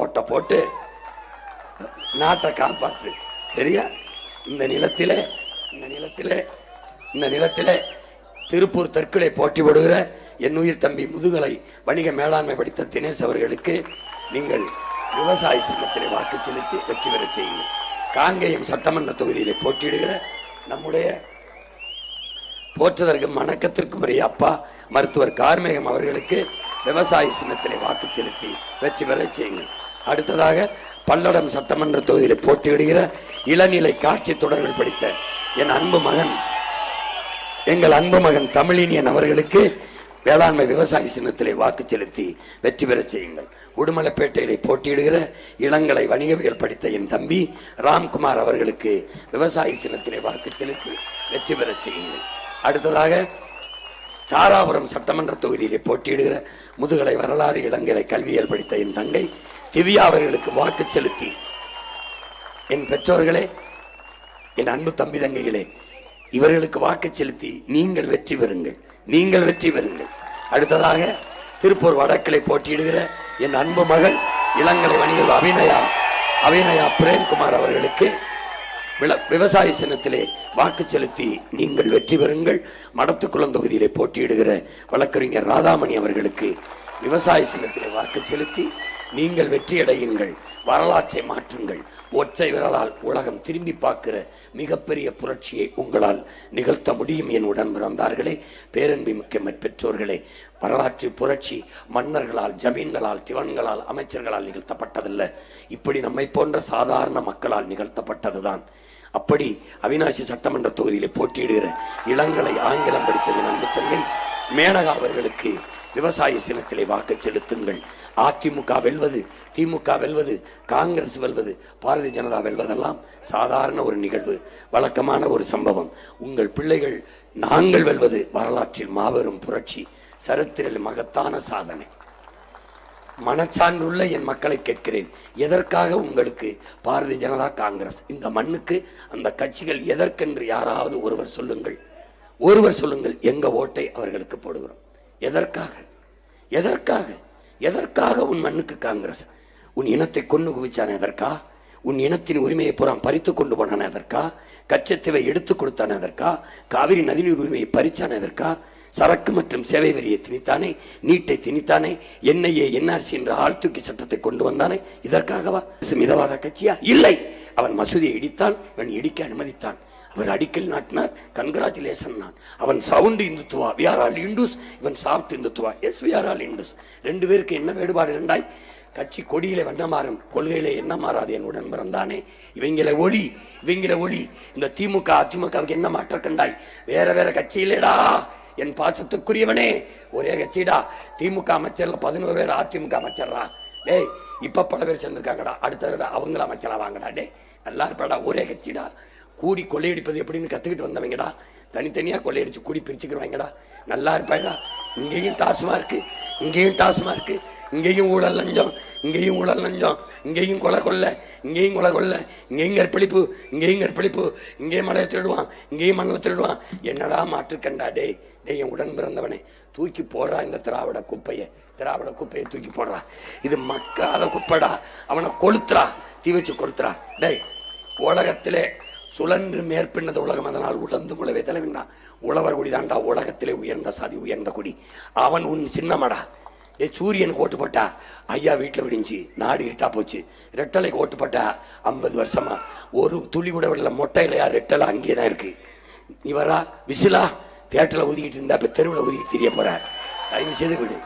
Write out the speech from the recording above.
ஓட்ட போட்டு நாட்டை காப்பாத்து. சரியா? இந்த நிலத்திலே திருப்பூர் தெற்கிலே போட்டி போடுகிற என் உயிர் தம்பி முதுகலை வணிக மேலாண்மை படித்த தினேஷ் அவர்களுக்கு நீங்கள் விவசாய சின்னத்திலே வாக்கு செலுத்தி வெற்றி பெற செய்யுங்கள். காங்கேயம் சட்டமன்ற தொகுதியிலே போட்டியிடுகிற நம்முடைய போற்றுதற்கும் வணக்கத்திற்கும் உரிய அப்பா மருத்துவர் கார்மேகம் அவர்களுக்கு விவசாய சின்னத்திலே வாக்கு செலுத்தி வெற்றி பெற செய்யுங்கள். அடுத்ததாக பல்லடம் சட்டமன்ற தொகுதியிலே போட்டியிடுகிற இளநிலை காட்சி தொடர்கள் படித்த எங்கள் அன்பு மகன் தமிழினியன் அவர்களுக்கு வேளாண்மை விவசாய சின்னத்திலே வாக்கு செலுத்தி வெற்றி பெற செய்யுங்கள். உடுமலைப்பேட்டையிலே போட்டியிடுகிற இளங்கலை வணிகவியல் படித்த என் தம்பி ராம்குமார் அவர்களுக்கு விவசாய சின்னத்திலே வாக்கு செலுத்தி வெற்றி பெற செய்யுங்கள். அடுத்ததாக தாராபுரம் சட்டமன்ற தொகுதியிலே போட்டியிடுகிற முதுகலை வரலாறு இளங்கலை கல்வியல் படித்த என் தங்கை திவ்யா அவர்களுக்கு வாக்கு செலுத்தி என் பெற்றோர்களே, என் அன்பு தம்பி தங்கைகளே, இவர்களுக்கு வாக்கு செலுத்தி நீங்கள் வெற்றி பெறுங்கள். அடுத்ததாக திருப்பூர் வடக்கிலே போட்டியிடுகிற என் அன்பு மகள் இளங்கலை வணிகர் அபிநயா பிரேம்குமார் அவர்களுக்கு விவசாய சின்னத்திலே வாக்கு செலுத்தி நீங்கள் வெற்றி பெறுங்கள். மடத்துக்குளம் தொகுதியிலே போட்டியிடுகிற வழக்கறிஞர் ராதாமணி அவர்களுக்கு விவசாய சின்னத்திலே வாக்கு செலுத்தி நீங்கள் வெற்றியடையுங்கள். வரலாற்றை மாற்றுங்கள். ஒற்றை விரலால் உலகம் திரும்பி பார்க்கிற மிகப்பெரிய புரட்சியை உங்களால் நிகழ்த்த முடியும். என் உடன் பிறந்தார்களே, பேரன்பு மிக்க பெற்றோர்களே, வரலாற்று புரட்சி மன்னர்களால், ஜமீன்களால், திவான்களால், அமைச்சர்களால் நிகழ்த்தப்பட்டதல்ல. இப்படி நம்மை போன்ற சாதாரண மக்களால் நிகழ்த்தப்பட்டதுதான். அப்படி அவிநாசி சட்டமன்ற தொகுதியிலே போட்டியிடுகிற இளங்கலை ஆங்கிலம் படித்தது அன்பு தங்கை மேனகா அவர்களுக்கு விவசாய சின்னத்திலே வாக்கு செலுத்துங்கள். அதிமுக வெல்வது, திமுக வெல்வது, காங்கிரஸ் வெல்வது, பாரதிய ஜனதா வெல்வதெல்லாம் சாதாரண ஒரு நிகழ்வு, வழக்கமான ஒரு சம்பவம். உங்கள் பிள்ளைகள் நாங்கள் வெல்வது வரலாற்றில் மாபெரும் புரட்சி, சரித்திர மகத்தான சாதனை. மனச்சான்றுள்ள என் மக்களை கேட்கிறேன், எதற்காக உங்களுக்கு பாரதிய ஜனதா, காங்கிரஸ், இந்த மண்ணுக்கு அந்த கட்சிகள் எதற்கென்று யாராவது ஒருவர் சொல்லுங்கள். எங்க ஓட்டை அவர்களுக்கு போடுகிறோம். எதற்காக உன் மண்ணுக்கு காங்கிரஸ்? உன் இனத்தை கொண்டு குவிச்சான எதற்கா? உன் இனத்தின் உரிமையை புறம் பறித்து கொண்டு போனான எதற்கா? கச்சத்தீவை எடுத்துக் கொடுத்தான எதற்கா? காவிரி நதிநீர் உரிமையை பறிச்சான எதற்கா? சரக்கு மற்றும் சேவை வரியை திணித்தானே, நீட்டை திணித்தானே, என்ஐஏ என்ஆர்சி என்ற ஆழ்தூக்கி சட்டத்தை கொண்டு வந்தானே, இதற்காகவா? மிதவாத கட்சியா? இல்லை. அவன் மசூதியை இடித்தான், இவன் இடிக்க அனுமதித்தான். அவர் அடிக்கல் நாட்டினார், கன்கிராச்சுலேஷன். அவன் sound Hindutva, we are all Hindus, இவன் soft Hindutva, yes we are all Hindus. ரெண்டு பேருக்கு என்ன வேறுபாடு இருந்தாய்? கட்சி கொடியில வண்ண மாறும், கொள்கையில என்ன மாறாது. என்னுடன் பிறந்தானே, இவங்கள ஒளி. இந்த திமுக அதிமுகவுக்கு என்ன மாற்ற கண்டாய்? வேற கட்சி இல்லடா என் பாசத்துக்குரியவனே, ஒரே கட்சிடா. திமுக அமைச்சர்ல 11 பேர் அதிமுக அமைச்சர்ரா. டேய், இப்ப பல பேர் சேர்ந்திருக்காங்கடா, அடுத்த தடவை அவங்கள அமைச்சரா வாங்கடா. டே, நல்லா இருப்பாடா, ஒரே கட்சிடா. கூடி கொள்ளையடிப்பது எப்படின்னு கத்துக்கிட்டு வந்தவங்கடா, தனித்தனியா கொள்ளையடிச்சு கூடி பிரிச்சுக்கிறவாங்கடா. நல்லா இருப்பாடா. இங்கேயும் டாஸ்மார்க்கு, இங்கேயும் ஊழல் லஞ்சம், இங்கேயும் கொலை கொள்ள, இங்கேயும் கற்பழிப்பு, இங்கேயும் மலையை திருடுவான், இங்கேயும் மணலை திருடுவான். என்னடா மாற்றுக்கண்டா? டே என் உடன் பிறந்தவனே, தூக்கி போடுறா இந்த திராவிட குப்பையை தூக்கி போடுறா. இது மக்காத குப்பைடா. அவனை கொளுத்துறா, தீ வச்சு கொளுத்துறா. டே, உலகத்திலே சுழன்று மேற்பின்னது உலகம், அதனால் உழந்து உழவே தலைவின்றான். உழவர் குடிதாண்டா உலகத்திலே உயர்ந்த சாதி, உயர்ந்த குடி. அவன் உன் சின்னமடா. சூரியனுக்கு ஓட்டு போட்டா ஐயா வீட்டில் விடிஞ்சு நாடு இருட்டா போச்சு. ரெட்டலைக்கு ஓட்டு போட்டா 50 வருஷமா ஒரு துளி கூட விடல. மொட்டையிலையா ரெட்டலை அங்கேயே தான் இருக்கு. இவரா விசிலா தேட்டரில் ஊதிக்கிட்டு இருந்தா இப்ப தெருவில் ஊதிக்கிட்டு தெரிய போற. தயவு செய்து விடு.